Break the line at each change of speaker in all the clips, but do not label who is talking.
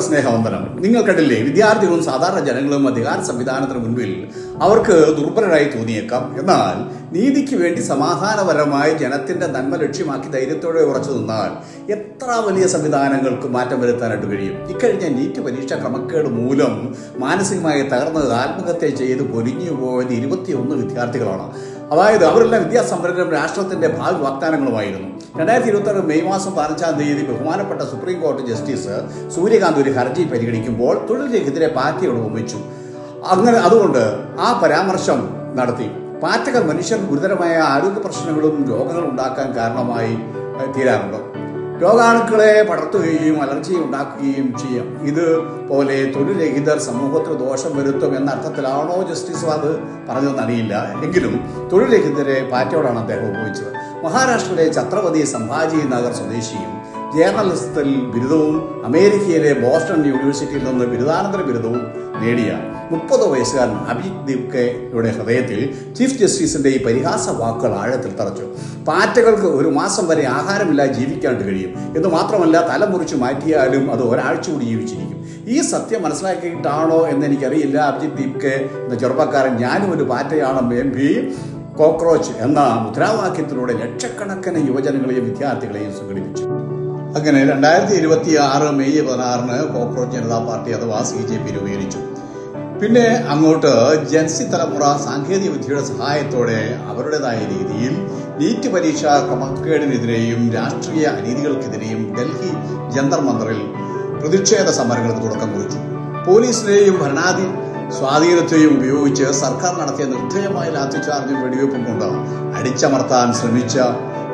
എല്ലാവർക്കും സ്നേഹവന്ദനം. നിങ്ങൾ കണ്ടില്ലേ, വിദ്യാർത്ഥികളും സാധാരണ ജനങ്ങളും അധികാര സംവിധാനത്തിന് മുൻപിൽ അവർക്ക് ദുർബലരായി തോന്നിയേക്കാം. എന്നാൽ നീതിക്ക് വേണ്ടി സമാധാനപരമായി ജനത്തിന്റെ നന്മ ലക്ഷ്യമാക്കി ധൈര്യത്തോടെ ഉറച്ചു നിന്നാൽ എത്ര വലിയ സംവിധാനങ്ങൾക്ക് മാറ്റം വരുത്താനായിട്ട് കഴിയും. ഇക്കഴിഞ്ഞ നീറ്റ് പരീക്ഷ ക്രമക്കേട് മൂലം മാനസികമായി തകർന്നത് ആത്മഹത്യ ചെയ്ത് പൊലിഞ്ഞു പോയത് 21 വിദ്യാർത്ഥികളാണ്. അതായത് അവരെല്ലാം വിദ്യാസമ്പന്നരും രാഷ്ട്രത്തിന്റെ ഭാവി വാഗ്ദാനങ്ങളുമായിരുന്നു. 2026 മെയ് മാസം 15-ാം തീയതി ബഹുമാനപ്പെട്ട സുപ്രീം കോടതി ജസ്റ്റിസ് സൂര്യകാന്ത് ഒരു ഹർജി പരിഗണിക്കുമ്പോൾ തൊഴിൽ രഹിതരെ പാറ്റയോട് ഉപമിച്ചു. അതുകൊണ്ട് ആ പരാമർശം നടത്തി. പാറ്റകൾ മനുഷ്യർക്ക് ഗുരുതരമായ ആരോഗ്യ പ്രശ്നങ്ങളും രോഗങ്ങൾ ഉണ്ടാക്കാൻ കാരണമായി തീരാറുണ്ട്. രോഗാണുക്കളെ പടർത്തുകയും അലർജി ഉണ്ടാക്കുകയും ചെയ്യും. ഇതുപോലെ തൊഴിൽ രഹിതർ സമൂഹത്തിന് ദോഷം വരുത്തും എന്ന അർത്ഥത്തിലാണോ ജസ്റ്റിസ് അത് പറഞ്ഞതെന്നറിയില്ല. എങ്കിലും തൊഴിൽ രഹിതരെ പാറ്റയോടാണ് അദ്ദേഹം ഉപയോഗിച്ചത്. മഹാരാഷ്ട്രയിലെ ഛത്രപതി സംഭാജി നഗർ സ്വദേശിയും ജേർണലിസത്തിൽ ബിരുദവും അമേരിക്കയിലെ ബോസ്റ്റൺ യൂണിവേഴ്സിറ്റിയിൽ നിന്ന് ബിരുദാനന്തര ബിരുദവും നേടിയ 30 വയസ്സുകാരൻ അഭിജിത് ദീപ്കയുടെ ഹൃദയത്തിൽ ചീഫ് ജസ്റ്റിസിന്റെ ഈ പരിഹാസ വാക്കുകൾ ആഴത്തിൽ തറച്ചു. പാറ്റകൾക്ക് 1 മാസം വരെ ആഹാരമില്ലാതെ ജീവിക്കാണ്ട് കഴിയും എന്ന് മാത്രമല്ല, തലമുറിച്ച് മാറ്റിയാലും അത് ഒരാഴ്ച കൂടി ജീവിച്ചിരിക്കും. ഈ സത്യം മനസ്സിലാക്കിയിട്ടാണോ എന്ന് എനിക്കറിയില്ല. അഭിജിത് ദീപ്കെ എന്ന ചെറുപ്പക്കാരൻ ഞാനും ഒരു പാറ്റയാണ് MP കോക്രോച്ച് എന്ന മുദ്രാവാക്യത്തിലൂടെ ലക്ഷക്കണക്കിന് യുവജനങ്ങളെയും വിദ്യാർത്ഥികളെയും സംഘടിപ്പിച്ചു. അങ്ങനെ 2026 മെയ് 16-ന് കോക്രോച്ച് ജനതാ പാർട്ടി അഥവാ CJP രൂപീകരിച്ചു. പിന്നെ അങ്ങോട്ട് ജൻസി തലമുറ സാങ്കേതിക വിദ്യയുടെ സഹായത്തോടെ അവരുടേതായ രീതിയിൽ നീറ്റ് പരീക്ഷാ ക്രമക്കേടിനെതിരെയും രാഷ്ട്രീയ അനീതികൾക്കെതിരെയും ഡൽഹി ജന്തർ മന്ദറിൽ പ്രതിഷേധ സമരങ്ങൾക്ക് തുടക്കം കുറിച്ചു. പോലീസിനെയും സ്വാധീനത്തെയും ഉപയോഗിച്ച് സർക്കാർ നടത്തിയ നിർദ്ദയമായ ലാത്തിചാർജും വെടിവെപ്പും കൊണ്ട് അടിച്ചമർത്താൻ ശ്രമിച്ച,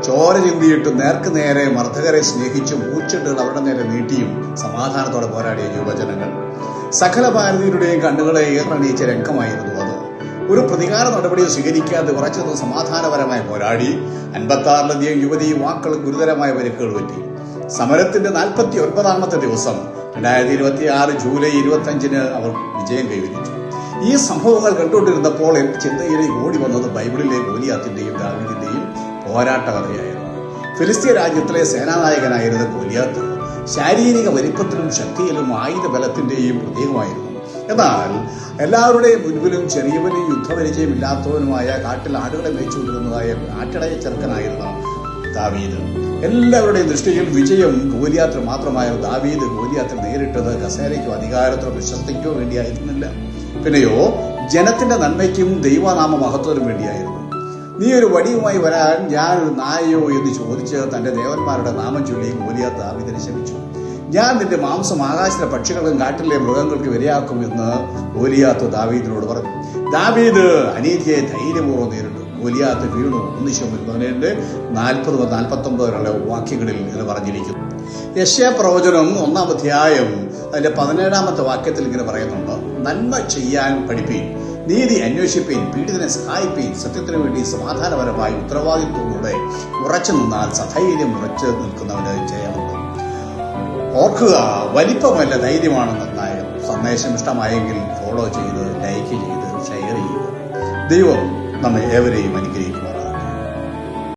ചോര ചിന്തിയിട്ട് നേർക്ക് നേരെ മർദ്ദകരെ സ്നേഹിച്ചും ഊച്ചിട്ടുകൾ അവരുടെ നേരെ നീട്ടിയും സമാധാനത്തോടെ പോരാടിയ യുവജനങ്ങൾ. സകല ഭാരതീയരുടെയും കണ്ണുകളെ ഏറണിയിച്ച രംഗമായിരുന്നു അത്. ഒരു പ്രതികാര നടപടിയും സ്വീകരിക്കാതെ ഉറച്ചു സമാധാനപരമായി പോരാടി 56-ലധികം യുവതി യുവാക്കൾ ഗുരുതരമായ പരിക്കുകൾ പറ്റി. സമരത്തിന്റെ 49-ാമത്തെ ദിവസം 2026 ജൂലൈ 25-ന് അവർ വിജയം കൈവരിച്ചു. ഈ സംഭവങ്ങൾ കണ്ടുകൊണ്ടിരുന്നപ്പോൾ എന്റെ ചിന്തയിലേക്ക് ഓടി വന്നത് ബൈബിളിലെ ഗോലിയാത്തിന്റെയും ദാവീദിന്റെയും പോരാട്ട കഥയായിരുന്നു. ഫിലിസ്തീൻ രാജ്യത്തിലെ സേനാനായകനായിരുന്ന ഗോലിയാത്ത് ശാരീരിക വലിപ്പത്തിലും ശക്തിയിലും ആയുധ ബലത്തിന്റെയും പ്രതീകമായിരുന്നു. എന്നാൽ എല്ലാവരുടെയും മുൻപിലും ചെറിയവനും യുദ്ധപരിചയം ഇല്ലാത്തവനുമായ കാട്ടിൽ ആടുകളെ മേച്ചുകൊണ്ടിരുന്നതായ ആട്ടിടയ ചെറുക്കനായിരുന്നു ദാവീദ്. എല്ലാവരുടെയും ദൃഷ്ടിയിൽ വിജയം ഗോലിയാത്തിന് മാത്രമായിരുന്നു. ദാവീദ് ഗോലിയാത്തിൽ നേരിട്ടത് കസേരയ്ക്കോ അധികാരത്തിനോ പ്രശസ്തിക്കോ വേണ്ടിയായിരുന്നില്ല, പിന്നെയോ ജനത്തിന്റെ നന്മയ്ക്കും ദൈവനാമ മഹത്വത്തിനും വേണ്ടിയായിരുന്നു. നീ ഒരു വടിയുമായി വരാൻ ഞാനൊരു നായയോ എന്ന് ചോദിച്ച് തന്റെ ദേവന്മാരുടെ നാമം ചൊല്ലി ഗോലിയാത്ത് ദാവീദിനെ ശപിച്ചു. ഞാൻ നിന്റെ മാംസം ആകാശത്തിലെ പക്ഷികൾക്കും കാട്ടിലെ മൃഗങ്ങൾക്ക് ഇരയാക്കും എന്ന് ഗോലിയാത്ത് ദാവീദിനോട് പറഞ്ഞു. ദാവീദ് അനീതിയെ ധൈര്യപൂർവ്വം നേരിട്ടു. ഗോലിയാത്ത് വീണു. 1-49 വരെയുള്ള വാക്യങ്ങളിൽ ഇത് പറഞ്ഞിരിക്കുന്നു. യെശയ്യാ പ്രവചനം 1-ാം അധ്യായം അതിന്റെ 17-ാമത്തെ വാക്യത്തിൽ ഇങ്ങനെ പറയുന്നുണ്ട്: നന്മ ചെയ്യാൻ പഠിപ്പീൻ, നീതി അന്വേഷിപ്പീൻ, പീഡിതനെ സഹായിപ്പീൻ, സത്യത്തിനു വേണ്ടി സമാധാനപരമായി ഉത്തരവാദിത്വത്തോടെ ഉറച്ചു നിന്നാൽ സധൈര്യം ഉറച്ചു നിൽക്കുന്നവന് ജയമുണ്ട്. ഓർക്കുക, വലിപ്പമല്ല ധൈര്യമാണ് നിർണായകം. സന്ദേശം ഇഷ്ടമായെങ്കിൽ ഫോളോ ചെയ്ത്, ലൈക്ക് ചെയ്ത്, ഷെയർ ചെയ്യുക. ദൈവം നമ്മെ ഏവരെയും അനുഗ്രഹിക്കും.